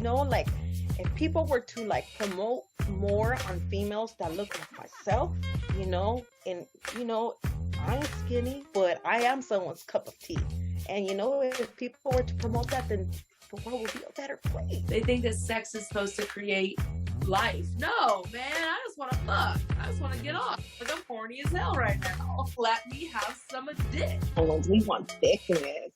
like if people were to like promote more on females that look like myself, and I'm skinny, but I am someone's cup of tea. And if people were to promote that, then the world would be a better place. They think that sex is supposed to create life. No, man, I just want to fuck. I just want to get off. Like, I'm horny as hell right now. Let me have some of dick. Oh, we want thickness.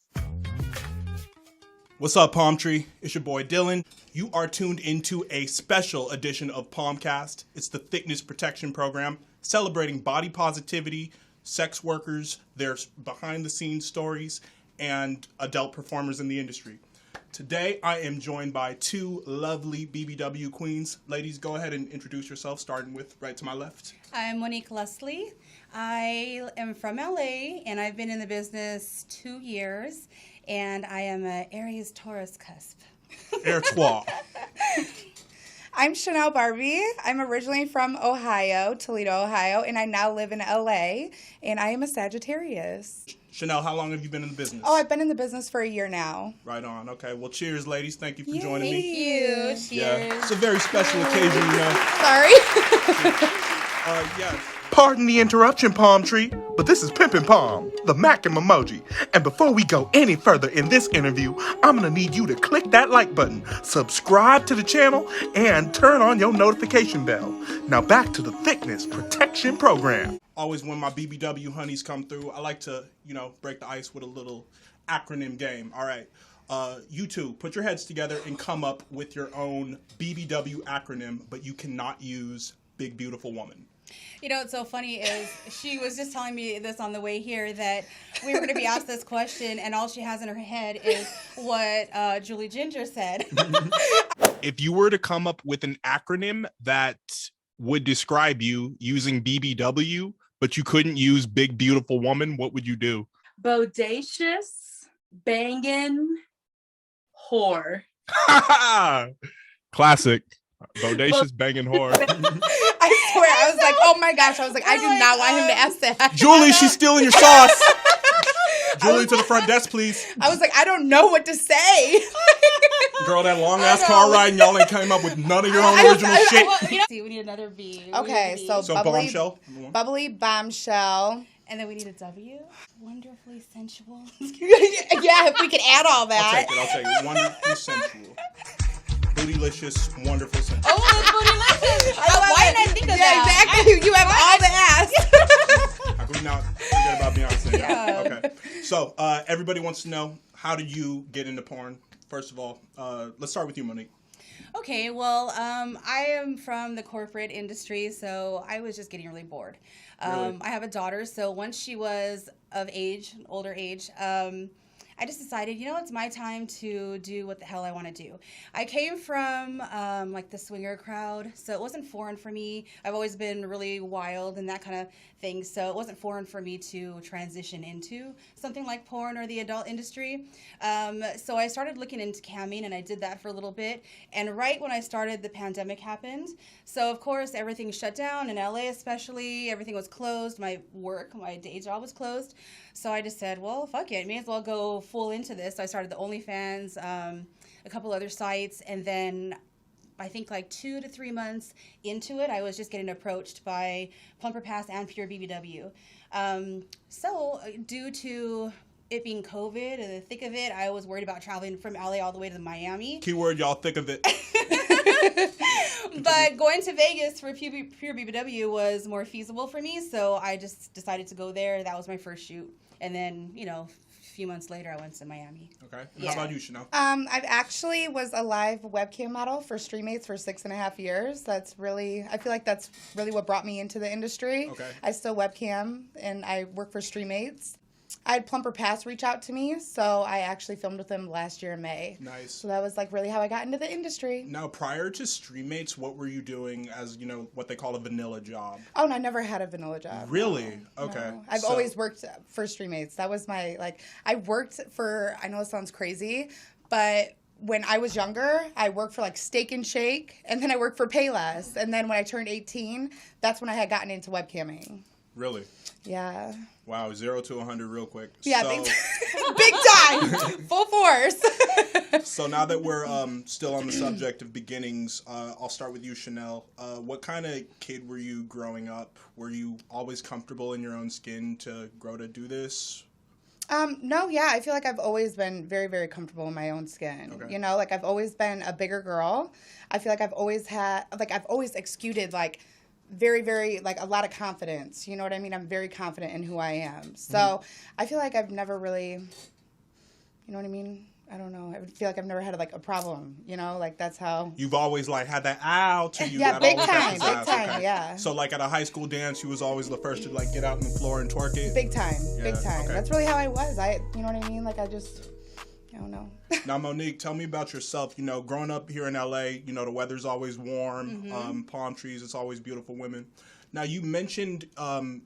What's up, Palm Tree? It's your boy Dylan. You are tuned into a special edition of Palmcast. It's the Thiccness Protection Program, celebrating body positivity, sex workers, their behind-the-scenes stories, and adult performers in the industry. Today, I am joined by two lovely BBW queens. Ladies, go ahead and introduce yourself, starting with right to my left. I'm Monique Leslie. I am from LA, and I've been in the business 2 years, and I am an Aries Taurus cusp. Ertois. I'm Chanel Barbie. I'm originally from Ohio, Toledo, Ohio, and I now live in LA, and I am a Sagittarius. Chanel, how long have you been in the business? Oh, I've been in the business for a year now. Right on. Okay. Well, cheers, ladies. Thank you for joining Thank me. you. Cheers. Yeah, it's a very special occasion, Sorry. Yeah. Pardon the interruption, Palm Tree, but this is Pimpin' Palm, the Mackin' emoji. And before we go any further in this interview, I'm gonna need you to click that like button, subscribe to the channel, and turn on your notification bell. Now back to the Thiccness Protection Program. Always when my BBW honeys come through, I like to, break the ice with a little acronym game. All right. You two, put your heads together and come up with your own BBW acronym, but you cannot use Big Beautiful Woman. You know what's so funny is she was just telling me this on the way here that we were going to be asked this question, and all she has in her head is what Julie Ginger said. If you were to come up with an acronym that would describe you using BBW, but you couldn't use Big Beautiful Woman, what would you do? Bodacious, bangin', whore. Classic. Bodacious banging whore. I swear, I was like, oh my gosh. I was like, I do not want him to ask that. Julie, she's stealing your sauce. Julie, to the front desk, please. I was like, I don't know what to say. Girl, that long-ass car ride and y'all ain't came up with none of your own original shit. See, we need another B. Okay, so bombshell. Bubbly bombshell. And then we need a W. Wonderfully sensual. Yeah, if we could add all that. I'll take it. Wonderfully sensual. Bootylicious, wonderful sensual. Oh, bootylicious. Why didn't I think of that? Yeah, exactly. You have all the ass. How can we not forget about Beyonce? Yeah. Okay. So, everybody wants to know, how did you get into porn? First of all, let's start with you, Monique. Okay, well, I am from the corporate industry, so I was just getting really bored. Really? I have a daughter, so once she was of age, older age, I just decided, it's my time to do what the hell I want to do. I came from like the swinger crowd, so it wasn't foreign for me. I've always been really wild and that kind of thing, so it wasn't foreign for me to transition into something like porn or the adult industry. So I started looking into camming, and I did that for a little bit. And right when I started, the pandemic happened. So of course, everything shut down in LA, especially. Everything was closed. My day job was closed. So I just said, well, fuck it. May as well go full into this. So I started the OnlyFans, a couple other sites, and then I think like 2 to 3 months into it, I was just getting approached by Plumper Pass and Pure BBW. So due to it being COVID and the thick of it, I was worried about traveling from LA all the way to Miami. Keyword, y'all, thick of it. But going to Vegas for Pure BBW was more feasible for me, so I just decided to go there. That was my first shoot. And then, a few months later, I went to Miami. Okay. And how about you, Chanel? I actually was a live webcam model for StreamMates for 6.5 years. I feel like that's really what brought me into the industry. Okay. I still webcam, and I work for StreamMates. I had Plumper Pass reach out to me, so I actually filmed with them last year in May. Nice. So that was like really how I got into the industry. Now, prior to StreamMates, what were you doing as, what they call a vanilla job? Oh, and I never had a vanilla job. Really? No, Okay. no. I've always worked for StreamMates. That was my, I worked for, I know it sounds crazy, but when I was younger, I worked for Steak and Shake, and then I worked for Payless. And then when I turned 18, that's when I had gotten into webcamming. Really? Yeah. Wow, 0 to 100 real quick. Yeah, so, big time, full force. So now that we're still on the subject of beginnings, I'll start with you, Chanel. What kind of kid were you growing up? Were you always comfortable in your own skin to grow to do this? No, yeah, I feel like I've always been very, very comfortable in my own skin. Okay. You know, like I've always been a bigger girl. I feel like I've always exuded like very, very, like a lot of confidence. You know what I mean? I'm very confident in who I am. So I feel like I've never really, you know what I mean? I don't know. I feel like I've never had like a problem, you know, like that's how. You've always like had that ow to you. Yeah, that big always time, got big time, yeah. So like at a high school dance, you was always the first to like get out on the floor and twerk it? Big time, Yeah, big time. okay. That's really how I was. You know what I mean? Like I don't know. Now, Monique, tell me about yourself. You know, growing up here in LA, you know, the weather's always warm, palm trees, it's always beautiful women. Now, you mentioned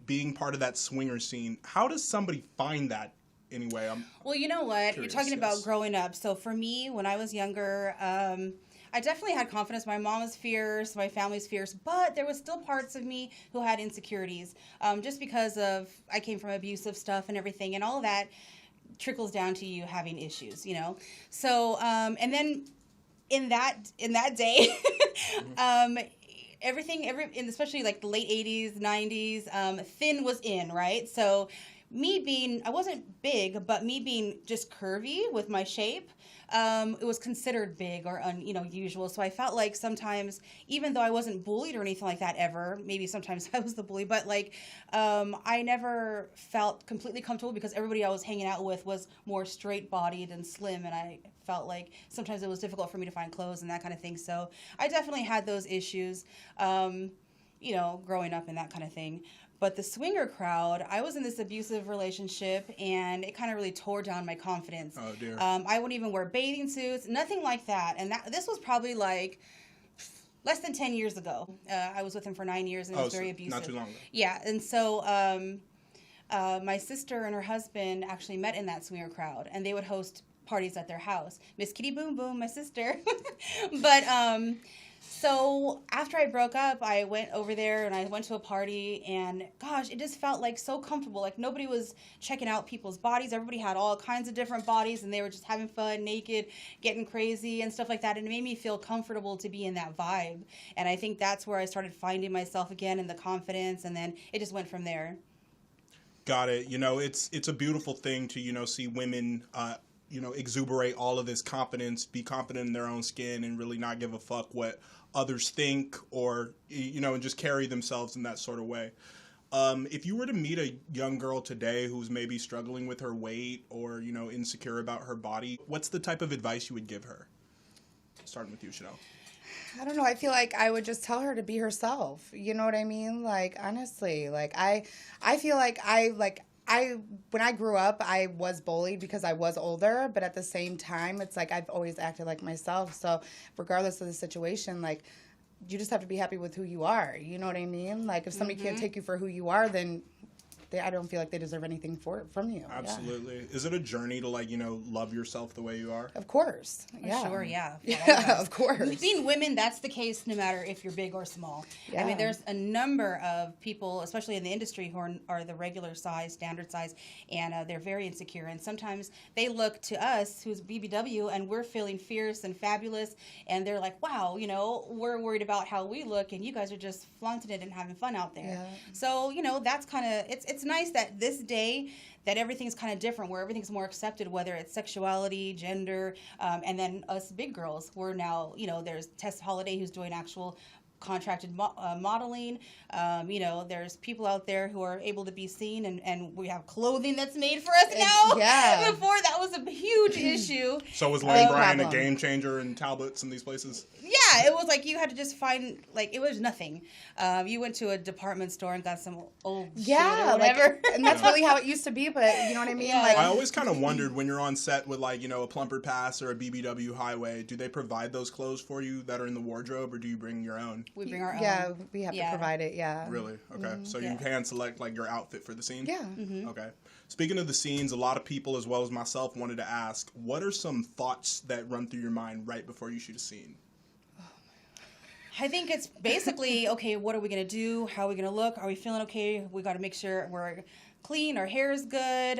being part of that swinger scene. How does somebody find that anyway? Well, you know what? Curious, You're talking yes. about growing up. So for me, when I was younger, I definitely had confidence. My mom was fierce, my family's fierce, but there was still parts of me who had insecurities, just because of I came from abusive stuff and everything, and all of that trickles down to you having issues, you know. So and then in that day, and especially like the late 80s, 90s, thin was in, right? So I wasn't big, but me being just curvy with my shape, it was considered big or unusual. So I felt like sometimes, even though I wasn't bullied or anything like that ever, maybe sometimes I was the bully, but like I never felt completely comfortable because everybody I was hanging out with was more straight-bodied and slim, and I felt like sometimes it was difficult for me to find clothes and that kind of thing. So I definitely had those issues, growing up and that kind of thing. But the swinger crowd, I was in this abusive relationship, and it kind of really tore down my confidence. Oh, dear. I wouldn't even wear bathing suits, nothing like that. And this was probably like less than 10 years ago. I was with him for 9 years, and it was very abusive. Not too long ago. Yeah, and so my sister and her husband actually met in that swinger crowd, and they would host parties at their house. Miss Kitty Boom Boom, my sister. But so after I broke up, I went over there and I went to a party, and gosh, it just felt like so comfortable. Like nobody was checking out people's bodies. Everybody had all kinds of different bodies, and they were just having fun, naked, getting crazy and stuff like that. And it made me feel comfortable to be in that vibe. And I think that's where I started finding myself again and the confidence, and then it just went from there. Got it. You know, it's a beautiful thing to, see women, exuberate all of this confidence, be confident in their own skin, and really not give a fuck what others think or, and just carry themselves in that sort of way. If you were to meet a young girl today who's maybe struggling with her weight or, insecure about her body, what's the type of advice you would give her? Starting with you, Chanel. I don't know. I feel like I would just tell her to be herself. You know what I mean? Like, honestly, like I feel like when I grew up, I was bullied because I was older, but at the same time, it's like I've always acted like myself. So regardless of the situation, like you just have to be happy with who you are. You know what I mean? Like if somebody can't take you for who you are, then I don't feel like they deserve anything from you. Absolutely. Yeah. Is it a journey to love yourself the way you are? Of course. Yeah. Sure, yeah. Yeah, of course. Being women, that's the case no matter if you're big or small. Yeah. I mean, there's a number of people, especially in the industry, who are the regular size, standard size, and they're very insecure. And sometimes they look to us, who's BBW, and we're feeling fierce and fabulous, and they're like, wow, we're worried about how we look, and you guys are just flaunting it and having fun out there. Yeah. So, that's kind of, it's nice that this day that everything's kind of different, where everything's more accepted, whether it's sexuality, gender, and then us big girls. We're now, there's Tess Holiday who's doing actual contracted modeling. There's people out there who are able to be seen, and we have clothing that's made for us now. Yeah. Before, that was a huge issue. So was Lane Bryant a problem. game changer in Talbot's and these places? Yeah, it was like you had to just find, it was nothing. You went to a department store and got some old shit or whatever. And that's really how it used to be, but you know what I mean? Yeah. Like, I always kind of wondered when you're on set with a plumper pass or a BBW highway, do they provide those clothes for you that are in the wardrobe, or do you bring your own? We bring our own. yeah, we have to provide it, yeah. Really? Okay. So you Yeah. hand select your outfit for the scene? Yeah. Okay. Speaking of the scenes, a lot of people as well as myself wanted to ask, what are some thoughts that run through your mind right before you shoot a scene? I think it's basically, okay, what are we going to do? How are we going to look? Are we feeling okay? We got to make sure we're clean, our hair is good,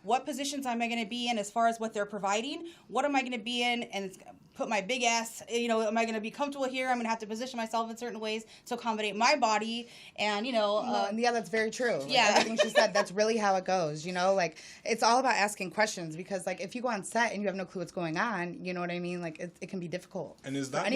what positions am I going to be in as far as what they're providing, what am I going to be in, and put my big ass, am I going to be comfortable here? I'm going to have to position myself in certain ways to accommodate my body, and, yeah, that's very true. Like, yeah. everything she said, that's really how it goes, like, it's all about asking questions, because, like, if you go on set and you have no clue what's going on, you know what I mean? Like, it can be difficult. And is that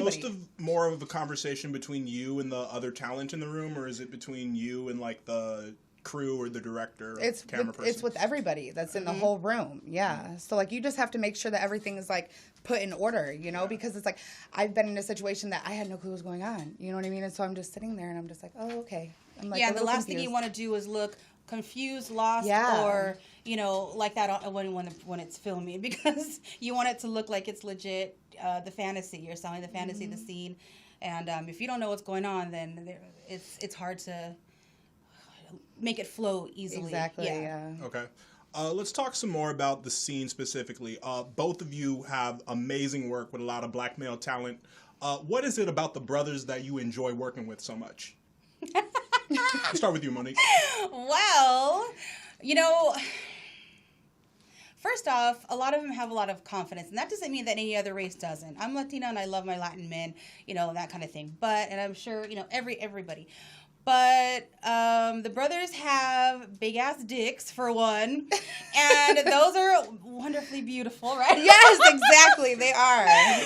more of a conversation between you and the other talent in the room, or is it between you and, like, the crew or the director or camera person? It's with everybody that's in the whole room. Yeah. So, like, you just have to make sure that everything is, like, put in order, because it's like, I've been in a situation that I had no clue what was going on. You know what I mean? And so I'm just sitting there and I'm just like, oh, okay. I'm like, the last thing you want to do is look confused, lost, or, like that when it's filming, because you want it to look like it's legit, the fantasy. You're selling the fantasy, the scene. And if you don't know what's going on, then it's hard to make it flow easily. Exactly, yeah. Okay. Let's talk some more about the scene specifically. Both of you have amazing work with a lot of black male talent. What is it about the brothers that you enjoy working with so much? I'll start with you, Monique. Well, first off, a lot of them have a lot of confidence, and that doesn't mean that any other race doesn't. I'm Latina, and I love my Latin men, that kind of thing. And I'm sure, everybody. But the brothers have big-ass dicks, for one, and those are wonderfully beautiful, right? Yes, exactly, they are. And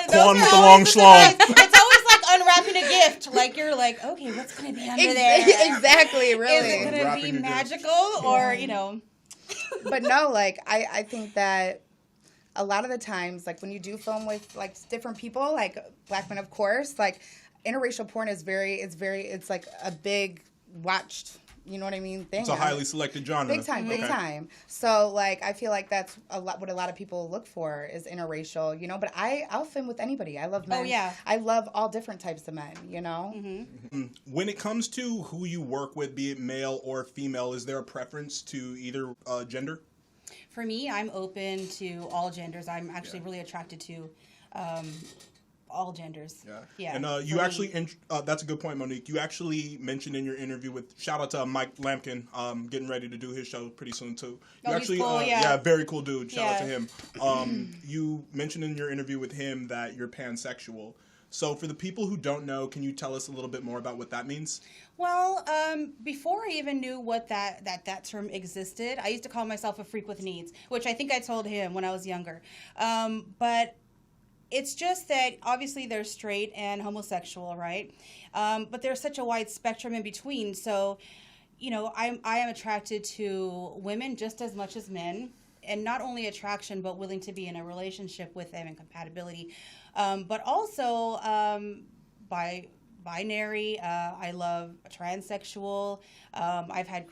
Quan with the long schlong. It's always like unwrapping a gift. Like, you're like, okay, what's going to be under there? Exactly, really. Is it going to be magical, or, But no, like, I think that a lot of the times, like, when you do film with, like, different people, like, black men, of course, like, interracial porn is it's like a big watched, you know what I mean, thing. It's a highly selected genre. Big time. So, like, I feel like that's what a lot of people look for is interracial, but I'll film with anybody. I love men. Oh, yeah. I love all different types of men, When it comes to who you work with, be it male or female, is there a preference to either gender? For me, I'm open to all genders. I'm actually really attracted to all genders. Yeah. And you actually, that's a good point, Monique. You actually mentioned in your interview shout out to Mike Lampkin, getting ready to do his show pretty soon too. You he's cool, yeah. Very cool dude. Shout out to him. You mentioned in your interview with him that you're pansexual. So for the people who don't know, can you tell us a little bit more about what that means? Well, before I even knew what that term existed, I used to call myself a freak with needs, which I think I told him when I was younger. But it's just that obviously they're straight and homosexual, right? But there's such a wide spectrum in between. So, I am attracted to women just as much as men, and not only attraction, but willing to be in a relationship with them and compatibility. But also binary. I love transsexual. I've had,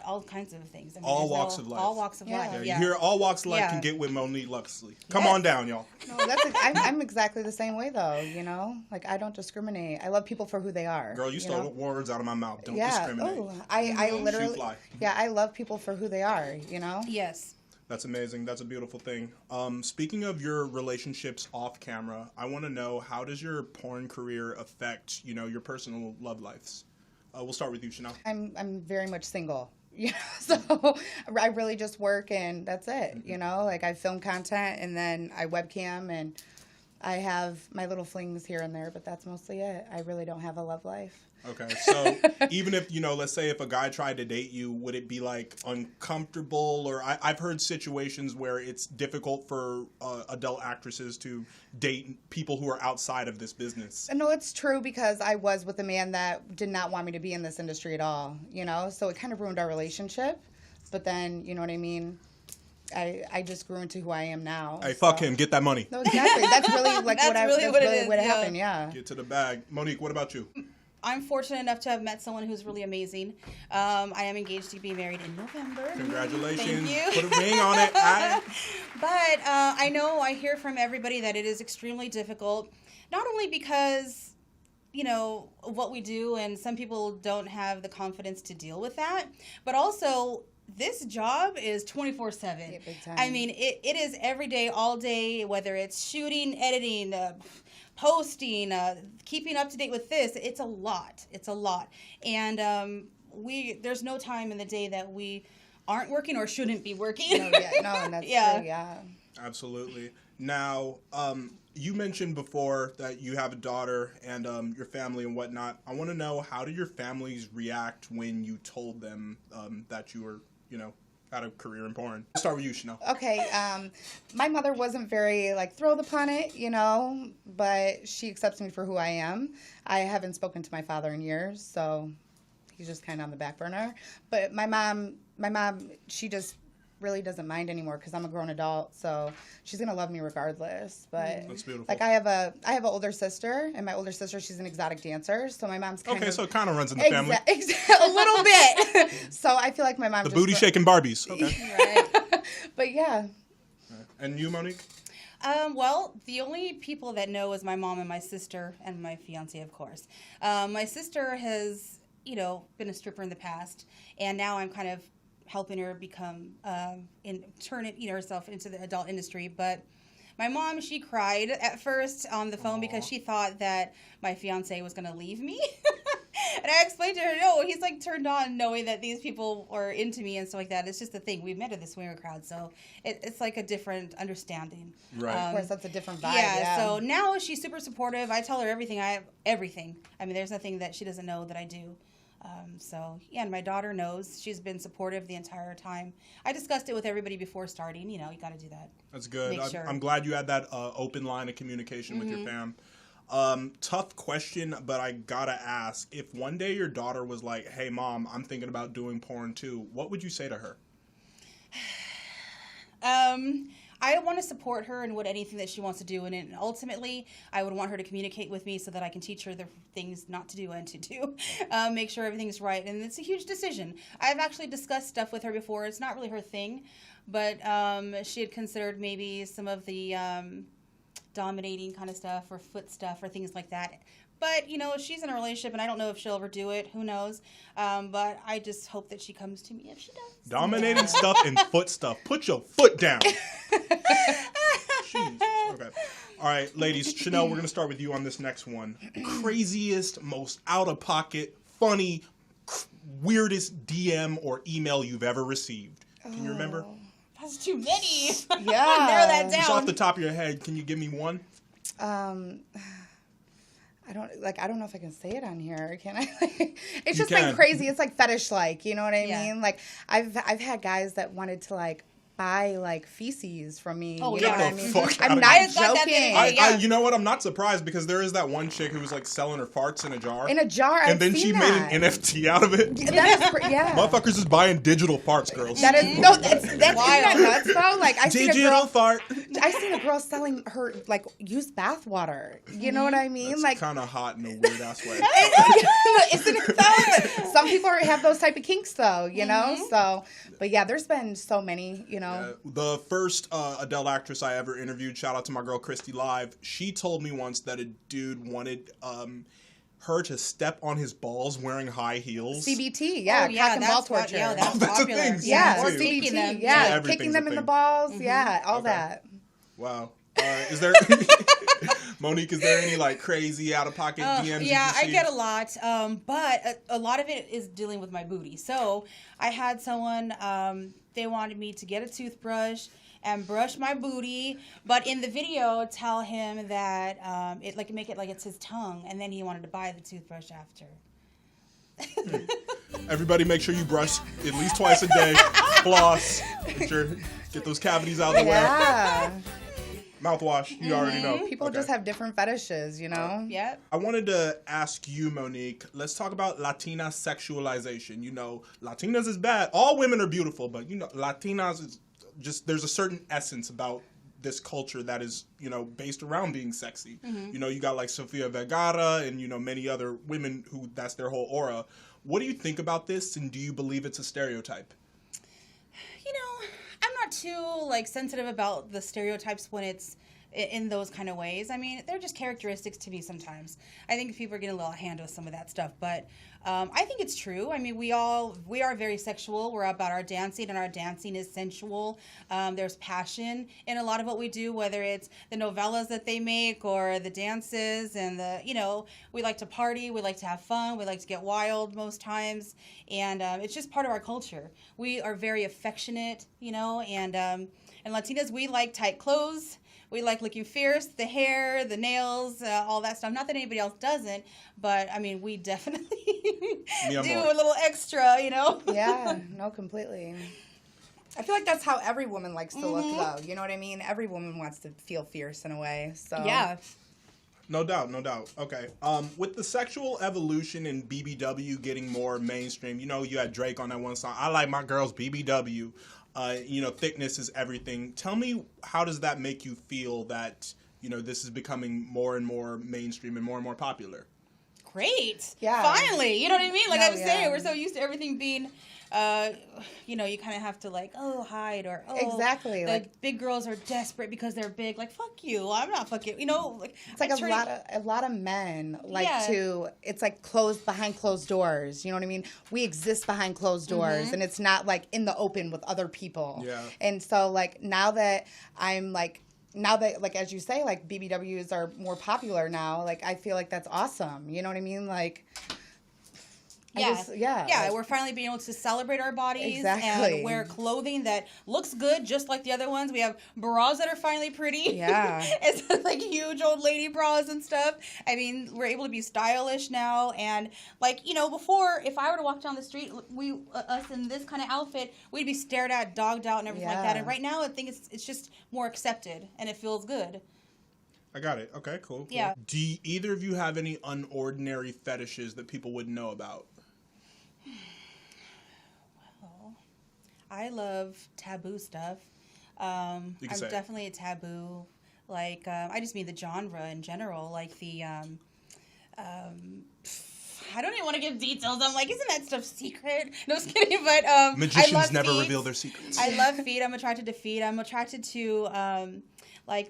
all kinds of things. I mean, all walks of life. All walks of life. You hear all walks of life can get with Monique Luxley. Come on down, y'all. No, I'm exactly the same way though. Like, I don't discriminate. I love people for who they are. Girl, you stole words out of my mouth. Don't discriminate. Oh, I literally. I love people for who they are. Yes. That's amazing. That's a beautiful thing. Speaking of your relationships off camera, I want to know, how does your porn career affect, your personal love lives? We'll start with you, Chanel. I'm very much single. So I really just work and that's it. Like, I film content and then I webcam and I have my little flings here and there, but that's mostly it. I really don't have a love life. Okay, so even if, let's say if a guy tried to date you, would it be, like, uncomfortable? Or I've heard situations where it's difficult for adult actresses to date people who are outside of this business. No, it's true, because I was with a man that did not want me to be in this industry at all, So it kind of ruined our relationship. But then, you know what I mean? I just grew into who I am now. Hey, fuck him. Get that money. No, exactly. That's really, like, what happened, yeah. Get to the bag. Monique, what about you? I'm fortunate enough to have met someone who's really amazing. I am engaged to be married in November. Congratulations. Thank you. Put a ring on it. But I hear from everybody that it is extremely difficult, not only because, of what we do, and some people don't have the confidence to deal with that, but also this job is 24/7. Yeah, big time. I mean, it is every day, all day, whether it's shooting, editing, posting, keeping up to date with this. It's a lot. And there's no time in the day that we aren't working or shouldn't be working. And that's true, yeah. Absolutely. Now, you mentioned before that you have a daughter and your family and whatnot. I want to know, how did your families react when you told them that you were, had a career in porn? I'll start with you, Chanel. Okay, my mother wasn't very, thrilled upon it, but she accepts me for who I am. I haven't spoken to my father in years, so he's just kind of on the back burner. But my mom, she just really doesn't mind anymore because I'm a grown adult, so she's gonna love me regardless. But that's beautiful. I have an older sister, and my older sister, she's an exotic dancer, so my mom's kind of so it kind of runs in the family. A little bit. So I feel like my mom the booty shaking Barbies. Okay. Right. But yeah. And you, Monique? Well, the only people that know is my mom and my sister and my fiance, of course. My sister has, been a stripper in the past, and now I'm kind of helping her become turn it herself into the adult industry. But my mom, she cried at first on the phone because she thought that my fiance was going to leave me. And I explained to her, no, he's turned on knowing that these people are into me and stuff like that. It's just a thing. We've met at the swinger crowd, so it's a different understanding. Right. Of course, that's a different vibe. Yeah, so now she's super supportive. I tell her everything. I mean, there's nothing that she doesn't know that I do. And my daughter knows. She's been supportive the entire time. I discussed it with everybody before starting. You got to do that. That's good. Make sure. I'm glad you had that open line of communication with your fam. Tough question, but I gotta ask. If one day your daughter was like, hey, Mom, I'm thinking about doing porn too, what would you say to her? I want to support her in anything that she wants to do, and ultimately, I would want her to communicate with me so that I can teach her the things not to do and to do, make sure everything's right, and it's a huge decision. I've actually discussed stuff with her before. It's not really her thing, but she had considered maybe some of the dominating kind of stuff or foot stuff or things like that. But, she's in a relationship, and I don't know if she'll ever do it. Who knows? But I just hope that she comes to me if she does. Dominating stuff and foot stuff. Put your foot down. Jeez. Okay. All right, ladies. Chanel, we're going to start with you on this next one. Craziest, most out-of-pocket, funny, weirdest DM or email you've ever received. Can you remember? That's too many. Yeah. Narrow that down. Just off the top of your head, can you give me one? I don't know if I can say it on here. Can I? It's just crazy. It's fetish you know what I mean? I've had guys that wanted to buy feces from me. Oh, you know yeah. what I mean? Fuck I'm outta not here. joking. You know what? I'm not surprised because there is that one chick who was selling her farts in a jar. In a jar, and then she made an NFT out of it. That is, yeah. Motherfuckers is buying digital farts, girls. That's isn't that nuts though? I seen digital fart. I seen a girl selling her used bath water. You know what I mean? That's kind of hot in a weird ass way. Isn't it though? Some people have those type of kinks though, you know. So, but yeah, there's been so many, The first Adele actress I ever interviewed, shout out to my girl Christy Live, she told me once that a dude wanted her to step on his balls wearing high heels. CBT, cock and ball torture. That's that's popular. a thing. Yeah, or too. CBT, kicking them in the balls, all that. Wow. Is there Monique? Is there any crazy out of pocket DMs? Yeah, I get a lot, but a lot of it is dealing with my booty. So I had someone they wanted me to get a toothbrush and brush my booty, but in the video tell him that make it like it's his tongue, and then he wanted to buy the toothbrush after. Everybody, make sure you brush at least twice a day. Floss. Get those cavities out of the way. Mouthwash, you already know. People just have different fetishes, Yep. I wanted to ask you, Monique, let's talk about Latina sexualization. Latinas is bad. All women are beautiful, but, Latinas is just, there's a certain essence about this culture that is, based around being sexy. You got Sofia Vergara and, many other women who that's their whole aura. What do you think about this, and do you believe it's a stereotype? I'm not too sensitive about the stereotypes when it's in those kind of ways. I mean, they're just characteristics to me sometimes. I think people are getting a little hand with some of that stuff, but I think it's true. I mean, we are very sexual. We're about our dancing, and our dancing is sensual. There's passion in a lot of what we do, whether it's the novellas that they make or the dances and we like to party, we like to have fun, we like to get wild most times, and it's just part of our culture. We are very affectionate, and Latinas, we like tight clothes. We like looking fierce, the hair, the nails, all that stuff. Not that anybody else doesn't, but I mean, we definitely do a little extra, Yeah, no, completely. I feel like that's how every woman likes to look, though. You know what I mean? Every woman wants to feel fierce in a way. So yeah. No doubt. Okay. With the sexual evolution in BBW getting more mainstream, you had Drake on that one song. I like my girls BBW. Thickness is everything. Tell me, how does that make you feel that, this is becoming more and more mainstream and more popular? Great. Yeah. Finally. You know what I mean? Like I was saying, yeah. we're so used to everything being, you kind of have to hide or, exactly. The big girls are desperate because they're big. Like, fuck you. I'm not fucking, It's like a lot of men like to, it's like behind closed doors. You know what I mean? We exist behind closed doors and it's not like in the open with other people. Yeah. And so now that as you say, like BBWs are more popular now, like I feel like that's awesome. You know what I mean? Like, we're finally being able to celebrate our bodies exactly. and wear clothing that looks good, just like the other ones. We have bras that are finally pretty. Yeah, it's like huge old lady bras and stuff. I mean, we're able to be stylish now, and before, if I were to walk down the street, us in this kind of outfit, we'd be stared at, dogged out, and everything like that. And right now, I think it's just more accepted, and it feels good. I got it. Okay, cool. Yeah. Do either of you have any unordinary fetishes that people wouldn't know about? I love taboo stuff. I'm definitely a taboo. Like, I just mean the genre in general. Like the, I don't even want to give details. I'm like, isn't that stuff secret? No, just kidding. But magicians never reveal their secrets. I love feet. I'm attracted to feet. I'm attracted to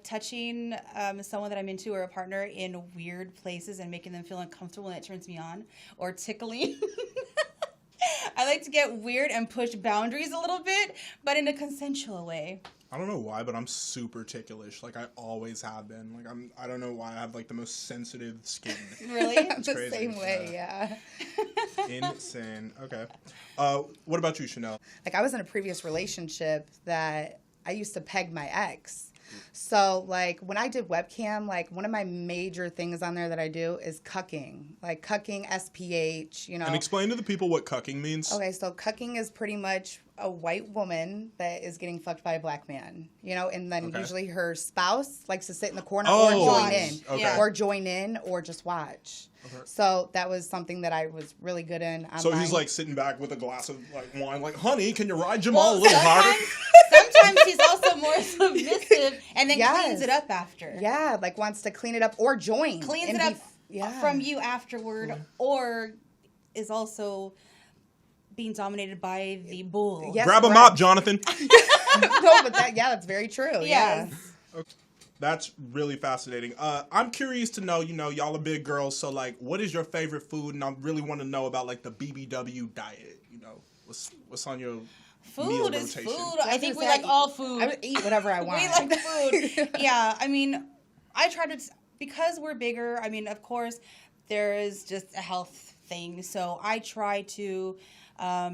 touching someone that I'm into or a partner in weird places and making them feel uncomfortable, and it turns me on. Or tickling. I like to get weird and push boundaries a little bit, but in a consensual way. I don't know why, but I'm super ticklish. Like, I always have been. Like, I don't know why I have, like, the most sensitive skin. Really? I'm the crazy. Same way, yeah. Insane. Okay. What about you, Chanel? Like, I was in a previous relationship that I used to peg my ex. So, like, when I did webcam, like, one of my major things on there that I do is cucking. Like, cucking, SPH, And explain to the people what cucking means. Okay, so cucking is pretty much a white woman that is getting fucked by a black man, and then usually her spouse likes to sit in the corner or join in. Okay. Yeah. Or join in or just watch. Okay. So that was something that I was really good in. So he's like sitting back with a glass of like wine, like, honey, can you ride Jamal a little harder? Sometimes he's also more submissive and then cleans it up after. Yeah, like wants to clean it up or join. Cleans it up from you afterward, or is also being dominated by the bull. Yes, grab a mop, Jonathan. No, but that's very true. Yes. Yeah. Okay. That's really fascinating. I'm curious to know, y'all are big girls, so like, what is your favorite food? And I really want to know about like the BBW diet. What's on your meal food is rotation? food. I think we like all food. I eat whatever I want. We like food. Yeah, I mean, I try to, because we're bigger. I mean, of course, there is just a health thing, so I try to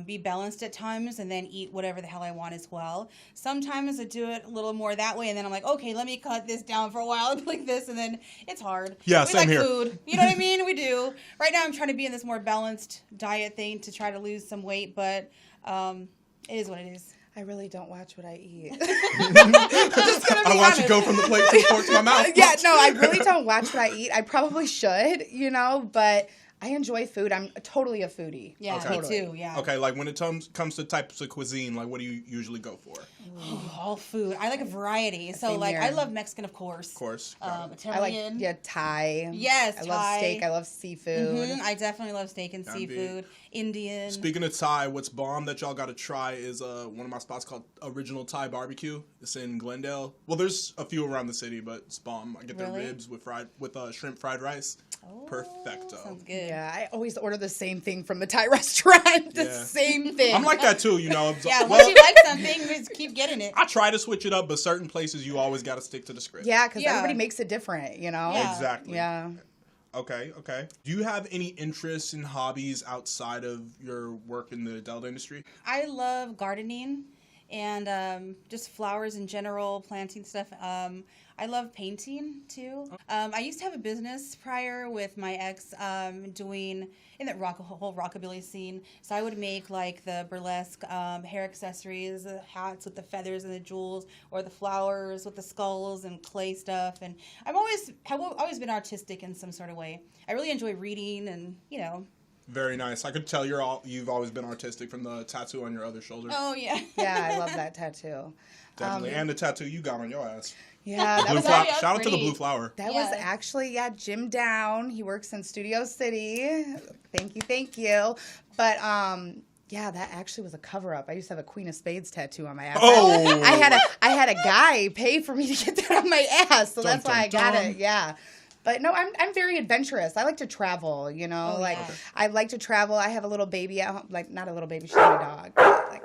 be balanced at times and then eat whatever the hell I want as well. Sometimes I do it a little more that way, and then I'm like, okay, let me cut this down for a while like this, and then it's hard. Yeah, we same like here. Food. You know what I mean? We do. Right now I'm trying to be in this more balanced diet thing to try to lose some weight, but it is what it is. I really don't watch what I eat. I watch it go from the plate to the fork to my mouth. Yeah, no, I really don't watch what I eat. I probably should, but I enjoy food. I'm totally a foodie. Yeah, Okay. me too. Yeah. Okay, like when it comes to types of cuisine, like what do you usually go for? All food. I like a variety. So Same like here. I love Mexican, of course. Of course. Got it. I like Italian. Thai. Yes, I love Thai. steak. I love seafood. I definitely love steak and That'd be- seafood. Indian. Speaking of Thai, what's bomb that y'all got to try is one of my spots called Original Thai Barbecue. It's in Glendale. Well, there's a few around the city, but it's bomb. I get their Really? ribs with shrimp fried rice. Oh, Perfecto. Sounds good. Yeah, I always order the same thing from the Thai restaurant. The Yeah. same thing. I'm like that too, you know. Yeah, Well, once you like something, just keep getting it. I try to switch it up, but certain places you always got to stick to the script. Yeah, because Yeah. everybody makes it different, you know? Yeah. Exactly. Yeah. Okay. Do you have any interests in hobbies outside of your work in the adult industry? I love gardening and just flowers in general, planting stuff. I love painting too. I used to have a business prior with my ex doing in that whole rockabilly scene. So I would make like the burlesque hair accessories, the hats with the feathers and the jewels, or the flowers with the skulls and clay stuff. And have always been artistic in some sort of way. I really enjoy reading and, you know. Very nice. I could tell you've always been artistic from the tattoo on your other shoulder. Oh, yeah. Yeah, I love that tattoo. Definitely. And the tattoo you got on your ass. Yeah, that Blue was, flower. yeah, Shout out to the pretty. blue flower. that Yeah. was actually, Jim Down. He works in Studio City. Thank you. But, yeah, that actually was a cover-up. I used to have a Queen of Spades tattoo on my ass. Oh. I had a guy pay for me to get that on my ass, so Dun, that's why I dun, got dun. it. Yeah. But no, I'm very adventurous. I like to travel, you know. Oh, like yeah. I like to travel. I have a little baby at home. Like not a little baby, she's my dog. But, like,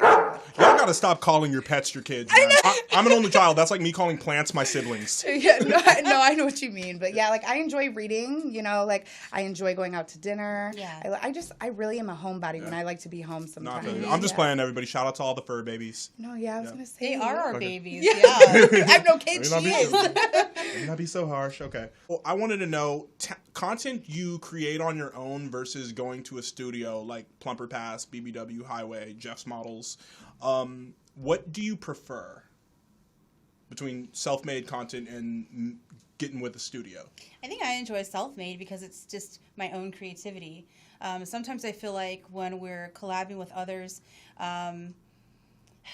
Y'all gotta stop calling your pets your kids. Man. I'm an only child. That's like me calling plants my siblings. yeah, no, I know what you mean. But yeah, like I enjoy reading, you know, like I enjoy going out to dinner. Yeah. I really am a homebody when I like to be home Not sometimes. really. I'm just Yeah. playing, everybody. Shout out to all the fur babies. No, yeah, I was Yeah. gonna say They are our Okay. babies. Yeah. Yeah. I have no kids. Let She me is. Let me not be so harsh. Okay. Well, I wanted to know content you create on your own versus going to a studio like Plumper Pass, BBW Highway, Jeff's Models. What do you prefer between self-made content and getting with a studio? I think I enjoy self-made because it's just my own creativity. Sometimes I feel like when we're collabing with others,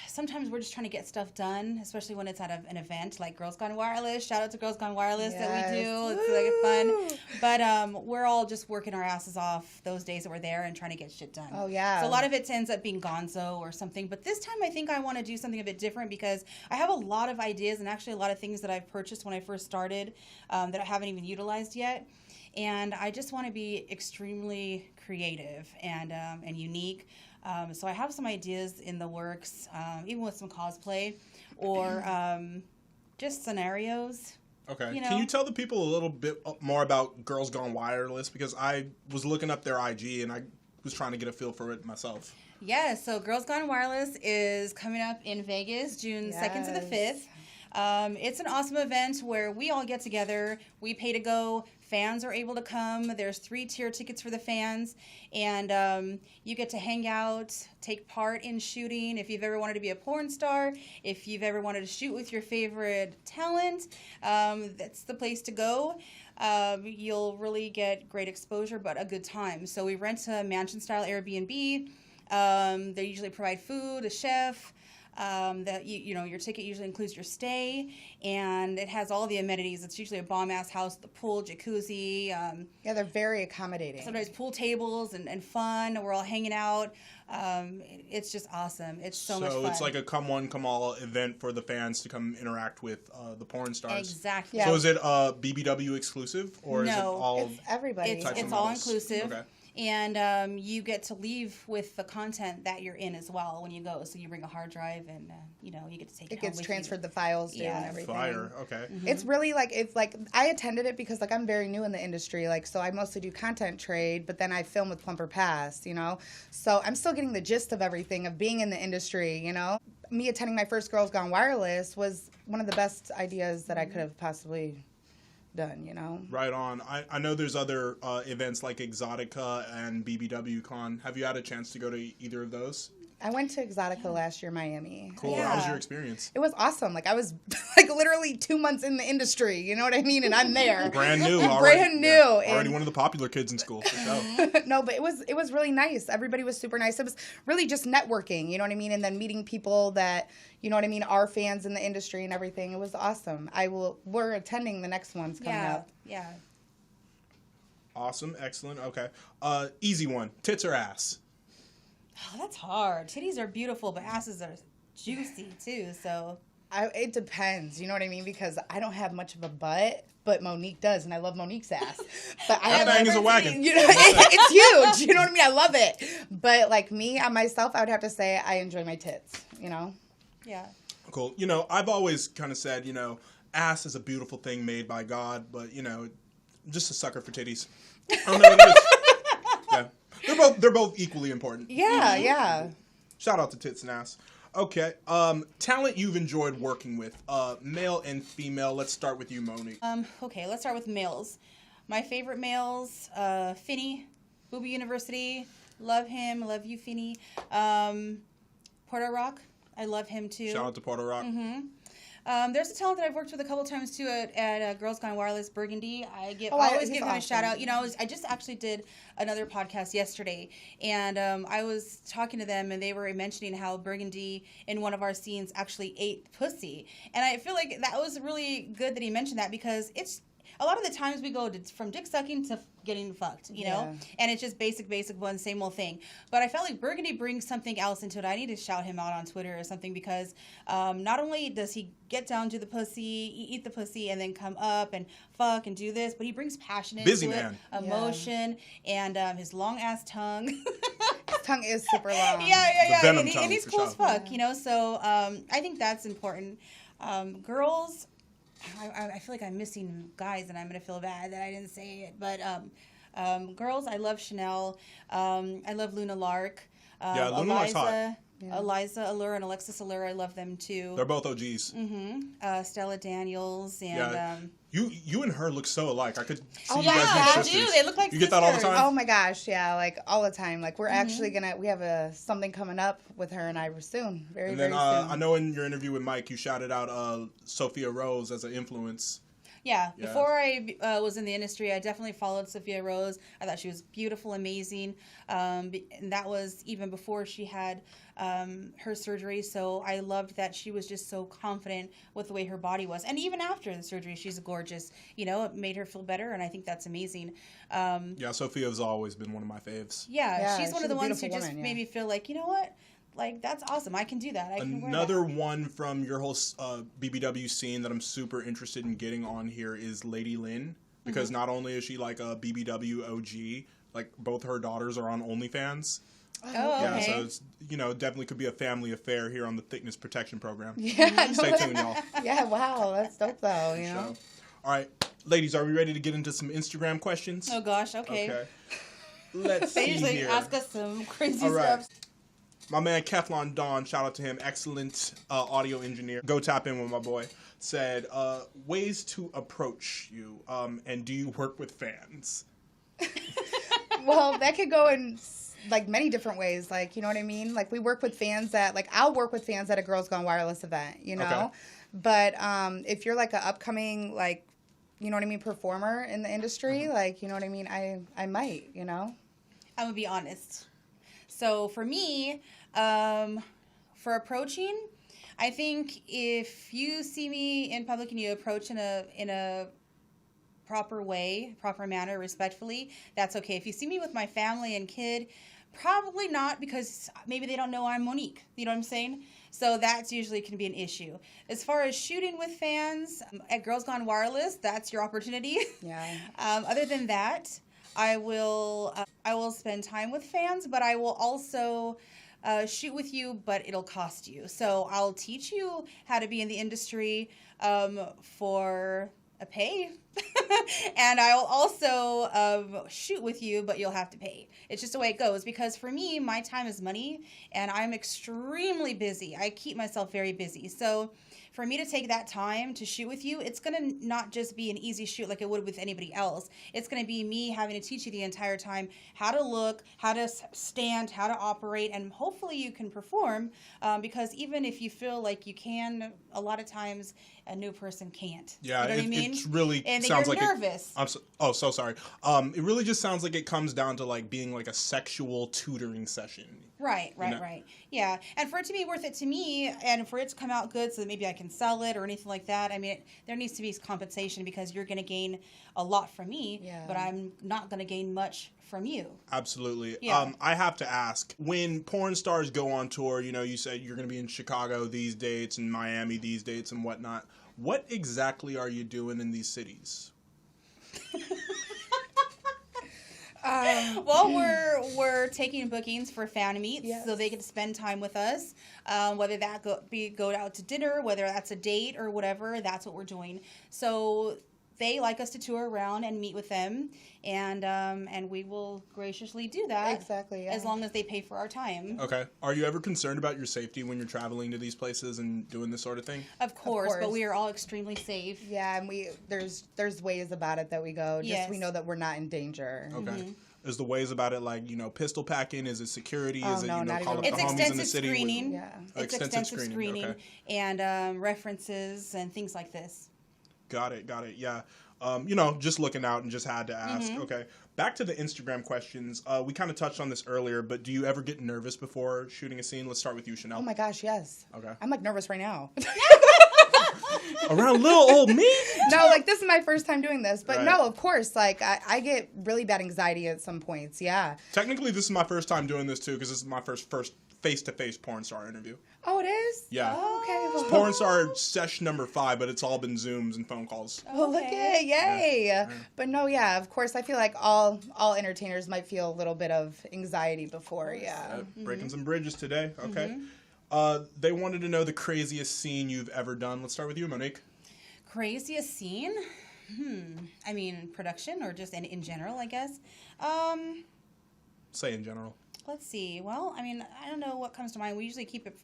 sometimes we're just trying to get stuff done, especially when it's at an event like Girls Gone Wireless. Shout out to Girls Gone Wireless that we do. It's like fun. But we're all just working our asses off those days that we're there and trying to get shit done. Oh, yeah. So a lot of it ends up being gonzo or something. But this time I think I want to do something a bit different because I have a lot of ideas and actually a lot of things that I've purchased when I first started that I haven't even utilized yet. And I just want to be extremely creative and unique. So I have some ideas in the works, even with some cosplay or just scenarios. Okay. You know? Can you tell the people a little bit more about Girls Gone Wireless? Because I was looking up their IG and I was trying to get a feel for it myself. Yeah, so Girls Gone Wireless is coming up in Vegas, June 2nd to the 5th. It's an awesome event where we all get together. We pay to go. Fans are able to come. There's 3-tier tickets for the fans. And you get to hang out, take part in shooting. If you've ever wanted to be a porn star, if you've ever wanted to shoot with your favorite talent, that's the place to go. You'll really get great exposure, but a good time. So we rent a mansion-style Airbnb. They usually provide food, a chef. That your ticket usually includes your stay, and it has all the amenities. It's usually a bomb-ass house, the pool, jacuzzi. Yeah, they're very accommodating. Sometimes pool tables and fun. We're all hanging out. It's just awesome. It's so much fun. So it's like a come one, come all event for the fans to come interact with the porn stars. Exactly. Yeah. So is it BBW exclusive or is it No. all It's everybody. types of It's all models? inclusive. Okay. And you get to leave with the content that you're in as well when you go. So you bring a hard drive, and you get to take it. It gets transferred the files to Yeah. and everything. Fire. Okay. It's really it's like I attended it because I'm very new in the industry, so I mostly do content trade, but then I film with Plumper Pass, so I'm still getting the gist of everything of being in the industry. Me attending my first Girls Gone Wireless was one of the best ideas that I could have possibly done. Right on. I know there's other events like Exotica and BBW Con. Have you had a chance to go to either of those? I went to Exotica last year, Miami. Cool. Yeah. How was your experience? It was awesome. Like I was like literally 2 months in the industry. You know what I mean? And I'm there. Brand new. Already, Brand new. Yeah, already one of the popular kids in school. For sure. No, but it was really nice. Everybody was super nice. It was really just networking, you know what I mean? And then meeting people that, you know what I mean, are fans in the industry and everything. It was awesome. We're attending the next ones coming up. Yeah. Awesome. Excellent. Okay. Easy one. Tits or ass? Oh, that's hard. Titties are beautiful, but asses are juicy too. So It depends, you know what I mean? Because I don't have much of a butt, but Monique does, and I love Monique's ass. But That thing is a wagon. You know, it's huge. You know what I mean? I love it. But like me, on myself, I would have to say I enjoy my tits. You know? yeah. Cool. You know, I've always kind of said, you know, ass is a beautiful thing made by God, but you know, I'm just a sucker for titties. I don't know what it is. Yeah. They're both equally important. Yeah, yeah. Shout out to tits and ass. Okay. Talent you've enjoyed working with, male and female. Let's start with you, Monique. Okay, let's start with males. My favorite males, Finney, Booby University. Love him. Love you, Finney. Porter Rock. I love him too. Shout out to Porter Rock. There's a talent that I've worked with a couple times too at Girls Gone Wireless, Burgundy. I always give him a shout out. You know, I just actually did another podcast yesterday, and I was talking to them, and they were mentioning how Burgundy in one of our scenes actually ate pussy, and I feel like that was really good that he mentioned that, because it's a lot of the times we go from dick sucking to getting fucked, you know? And it's just basic one, same old thing. But I felt like Burgundy brings something else into it. I need to shout him out on Twitter or something, because not only does he get down to the pussy, eat the pussy, and then come up and fuck and do this, but he brings passion into Busy it, man. Emotion, and his long-ass tongue. His tongue is super long. Yeah. venom And, tongue, and he's for cool sure. as fuck, you know? So I think that's important. Girls... I feel like I'm missing guys, and I'm going to feel bad that I didn't say it. But girls, I love Chanel. I love Luna Lark. Yeah, Luna Lark's hot. Eliza Allure and Alexis Allure, I love them too. They're both OGs. Stella Daniels and Yeah. You and her look so alike. I could see you yeah, guys I being do. sisters. They look like You get that all the sisters. time? Oh my gosh, yeah, like all the time. Like we're actually we have something coming up with her and I soon, very And then soon. I know in your interview with Mike, you shouted out Sophia Rose as an influence. Yeah, before I was in the industry, I definitely followed Sophia Rose. I thought she was beautiful, amazing, and that was even before she had her surgery. So I loved that she was just so confident with the way her body was. And even after the surgery, she's gorgeous. You know, it made her feel better, and I think that's amazing. Yeah, Sophia's always been one of my faves. Yeah, she's one of the a ones who beautiful just woman, made me feel like, you know what? Like, that's awesome. I can do that. I can wear Another that. one from your whole BBW scene that I'm super interested in getting on here is Lady Lynn, because not only is she like a BBW OG, like both her daughters are on OnlyFans. Oh, Yeah, okay. so it's, you know, definitely could be a family affair here on the Thiccness Protection Program. Yeah, Stay tuned, y'all. yeah, wow, that's dope though, you know. So, all right, ladies, are we ready to get into some Instagram questions? Oh, gosh, okay. Let's They see usually here. ask us some crazy All right. stuff. My man Keflon Don, shout out to him, excellent audio engineer. Go tap in with my boy. Said ways to approach you, and do you work with fans? Well, that could go in like many different ways. Like, you know what I mean? Like we work with fans I'll work with fans at a Girls Gone Wireless event, you know? Okay. But if you're like an upcoming, like, you know what I mean, performer in the industry, like, you know what I mean? I might, you know? I'm going to be honest. So for me, for approaching, I think if you see me in public and you approach in a proper way, proper manner, respectfully, that's okay. If you see me with my family and kid, probably not, because maybe they don't know I'm Monique. You know what I'm saying? So that's usually can be an issue. As far as shooting with fans at Girls Gone Wireless, that's your opportunity. Yeah. Other than that, I will spend time with fans, but I will also shoot with you, but it'll cost you. So I'll teach you how to be in the industry for a pay. And I'll also shoot with you, but you'll have to pay. It's just the way it goes, because for me, my time is money, and I'm extremely busy. I keep myself very busy. So for me to take that time to shoot with you, it's going to not just be an easy shoot like it would with anybody else. It's going to be me having to teach you the entire time how to look, how to stand, how to operate, and hopefully you can perform, because even if you feel like you can, a lot of times a new person can't. Yeah, you know what I mean? It's really and sounds you're like nervous. So sorry. It really just sounds like it comes down to like being like a sexual tutoring session. Right. Yeah. And for it to be worth it to me, and for it to come out good so that maybe I can sell it or anything like that, I mean, there needs to be compensation, because you're going to gain a lot from me, but I'm not going to gain much from you. Absolutely. Yeah. I have to ask, when porn stars go on tour, you know, you said you're going to be in Chicago these dates and Miami these dates and whatnot. What exactly are you doing in these cities? Well, we're taking bookings for fan meets, so they can spend time with us. Whether that go out to dinner, whether that's a date or whatever, that's what we're doing. So they like us to tour around and meet with them, and we will graciously do that. Exactly. Yeah. As long as they pay for our time. Okay. Are you ever concerned about your safety when you're traveling to these places and doing this sort of thing? Of course, but we are all extremely safe. Yeah, and there's ways about it that we go. Just we know that we're not in danger. Okay. Mm-hmm. Is the ways about it like, you know, pistol packing? Is it security? Is it, no, you know, not call up even. the It's homies in the extensive city? screening. With, It's extensive screening okay. and references and things like this. Got it. Yeah. You know, just looking out and just had to ask. Mm-hmm. Okay. Back to the Instagram questions. We kind of touched on this earlier, but do you ever get nervous before shooting a scene? Let's start with you, Chanel. Oh my gosh, yes. Okay. I'm like nervous right now. Around little old me? No, like this is my first time doing this. But Right. no, of course, like I get really bad anxiety at some points. Yeah. Technically, this is my first time doing this too, because this is my first face-to-face Pornstar interview. Oh, it is? Yeah. Oh, okay. Well, Pornstar session number 5, but it's all been Zooms and phone calls. well, look at it. Yay. Yeah. But no, yeah, of course, I feel like all entertainers might feel a little bit of anxiety before. Yeah. Breaking some bridges today. Okay. They wanted to know the craziest scene you've ever done. Let's start with you, Monique. Craziest scene? I mean, production or just in general, I guess. Say in general. Let's see. Well, I mean, I don't know what comes to mind. We usually keep it.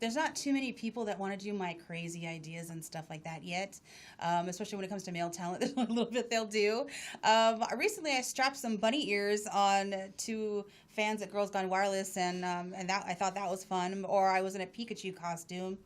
There's not too many people that want to do my crazy ideas and stuff like that yet, especially when it comes to male talent. There's a little bit they'll do. Recently, I strapped some bunny ears on to fans at Girls Gone Wireless, and that I thought that was fun. Or I was in a Pikachu costume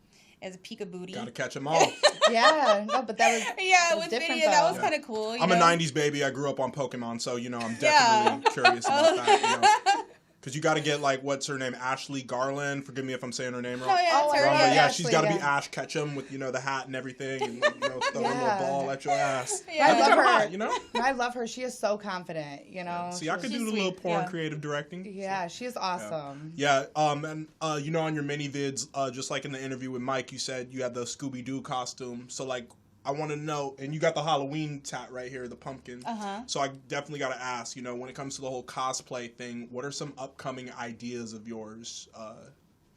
as a Pika booty. Gotta catch them all. Yeah. No, but that was with different, video, that was though. kind of cool. I'm a 90s baby. I grew up on Pokemon, so, you know, I'm definitely curious about that. You know. Because you got to get, like, what's her name? Ashley Garland. Forgive me if I'm saying her name wrong. Oh, yeah, it's her. Wrong, but yeah, she's Ashley, got to be yeah. Ash Ketchum with, you know, the hat and everything, and, you know, throw a little ball at your ass. Yeah. I love her. Hot, you know? I love her. She is so confident, you know. See, I could do She's a little sweet, porn yeah. creative directing. Yeah, she is awesome. Yeah, and you know, on your mini vids, just like in the interview with Mike, you said you had the Scooby-Doo costume. So, like, I want to know, and you got the Halloween tat right here, the pumpkin. So I definitely got to ask, you know, when it comes to the whole cosplay thing, what are some upcoming ideas of yours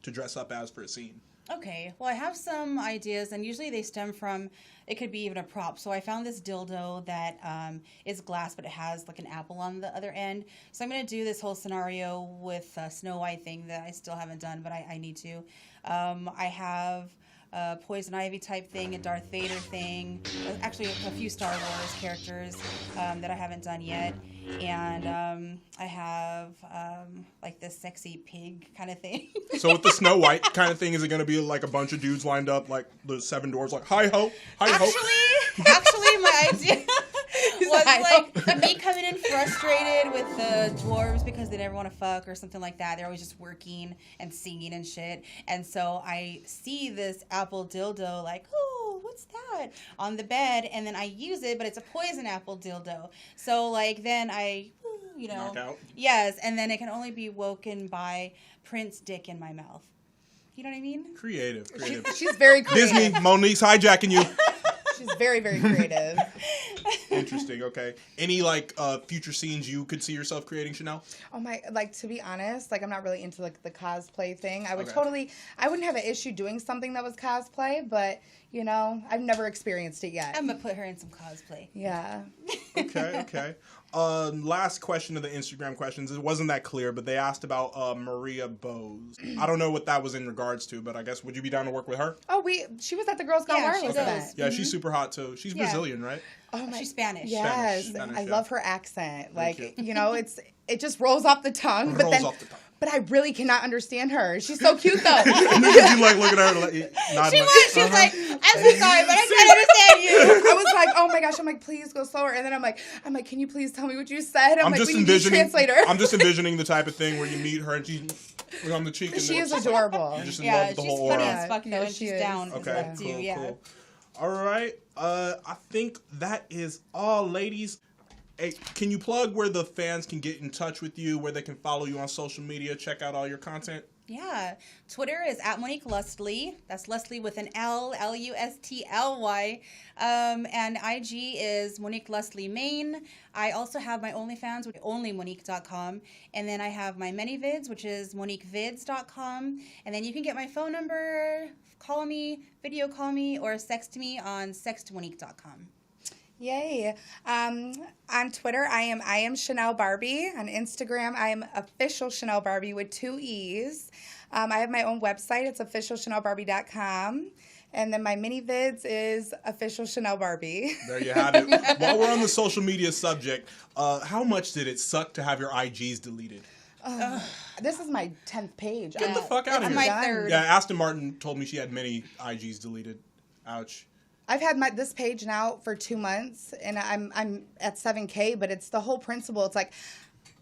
to dress up as for a scene? Okay, well, I have some ideas, and usually they stem from, it could be even a prop. So I found this dildo that is glass, but it has like an apple on the other end. So I'm going to do this whole scenario with a Snow White thing that I still haven't done, but I need to. I have a Poison Ivy type thing, a Darth Vader thing, actually a few Star Wars characters that I haven't done yet. And I have like this sexy pig kind of thing. So with the Snow White kind of thing, is it going to be like a bunch of dudes lined up, like the 7 doors, like, hi-ho, hi-ho? Actually, my idea was like me coming in frustrated with the dwarves because they never want to fuck or something like that. They're always just working and singing and shit. And so I see this apple dildo like, oh, what's that? On the bed. And then I use it, but it's a poison apple dildo. So like then I, you know. Knock out? Yes. And then it can only be woken by Prince Dick in my mouth. You know what I mean? Creative. She's very creative. Disney, Monique's hijacking you. She's very, very creative. Interesting. Okay. Any like future scenes you could see yourself creating, Chanel? Oh my, like to be honest, like I'm not really into like the cosplay thing. I would Okay. I wouldn't have an issue doing something that was cosplay, but You know, I've never experienced it yet. I'm gonna put her in some cosplay. Yeah. Okay. Last question of the Instagram questions. It wasn't that clear, but they asked about Maria Bose. I don't know what that was in regards to, but I guess would you be down to work with her? Oh, she was at the Girls Gone Yeah, she Wireless does. event. Yeah, she's super hot too. She's Yeah. Brazilian, right? Oh my, She's Spanish. Yes, Spanish, I yeah. love her accent. Like, you. you know, it just rolls off the tongue. Rolls off the tongue. But I really cannot understand her. She's so cute though. Niggas be like looking at her like, She was. She was like, I'm so sorry, but I can't understand you. I was like, oh my gosh. I'm like, please go slower. And then I'm like, can you please tell me what you said? I'm like, just we need a translator. I'm just envisioning the type of thing where you meet her and she's on the cheek. And She is adorable. You're just in Yeah, love with the she's whole funny aura. as fuck though, Yeah, and she she's is. down. Okay, Too. cool, Yeah. cool. All right. I think that is all, ladies. Hey, can you plug where the fans can get in touch with you, where they can follow you on social media, check out all your content? Yeah. Twitter is at Monique Lustly. That's Lustly with an L, Lustly. And IG is Monique Lustly Main. I also have my OnlyFans, which is onlymonique.com. And then I have my ManyVids, which is moniquevids.com. And then you can get my phone number, call me, video call me, or sext me on sextmonique.com. Yay. On Twitter, I am Chanel Barbie. On Instagram, I am official Chanel Barbie with 2 E's. I have my own website. It's officialchanelbarbie.com. And then my mini vids is official Chanel Barbie. There you have it. While we're on the social media subject, how much did it suck to have your IGs deleted? This is my 10th page. Get the fuck out of It's here. my third. Yeah, Aston Martin told me she had many IGs deleted. Ouch. I've had this page now for 2 months, and I'm at 7K, but it's the whole principle. It's like,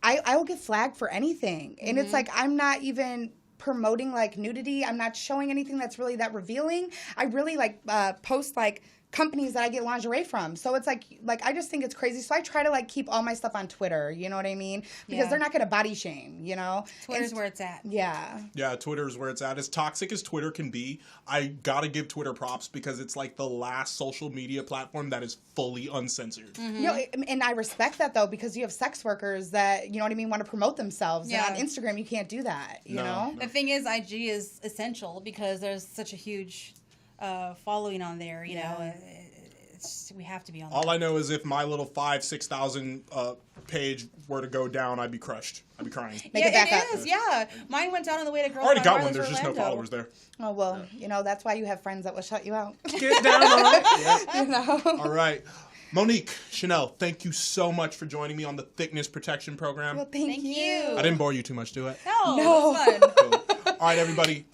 I will get flagged for anything. And it's like, I'm not even promoting like nudity. I'm not showing anything that's really that revealing. I really like post like companies that I get lingerie from. So it's like I just think it's crazy. So I try to like keep all my stuff on Twitter, you know what I mean? Because Yeah. they're not going to body shame, you know? Twitter's where it's at. Yeah. Yeah, Twitter's where it's at. As toxic as Twitter can be, I gotta give Twitter props because it's like the last social media platform that is fully uncensored. You know, and I respect that though, because you have sex workers that, you know what I mean, want to promote themselves. Yeah. And on Instagram, you can't do that, you No, know? no. The thing is, IG is essential because there's such a huge following on there. You know, we have to be on. All there. I know is if my little 5,000-6,000 page were to go down, I'd be crushed. I'd be crying. Make it back it up. is. Yeah, mine went down on the way to Girls Already Gone got one. Wireless There's just no Orlando. followers there. Oh, well, you know, that's why you have friends that will shut you out. Get down on it. You know? All right. Monique, Chanel, thank you so much for joining me on the Thickness Protection Program. Well, thank you. I didn't bore you too much, do it? No, it was fun. Cool. All right, everybody.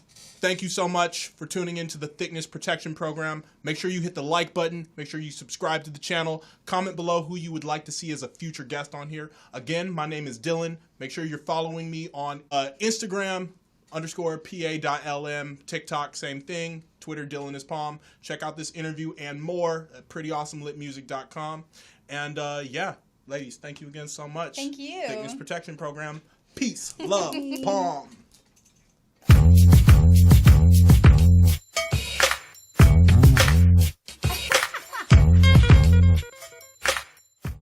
Thank you so much for tuning into the Thickness Protection Program. Make sure you hit the like button. Make sure you subscribe to the channel. Comment below who you would like to see as a future guest on here. Again, my name is Dylan. Make sure you're following me on Instagram _PA.LM, TikTok, same thing. Twitter, Dylan is Palm. Check out this interview and more at prettyawesomelitmusic.com. And yeah, ladies, thank you again so much. Thank you. Thickness Protection Program. Peace, love, Palm.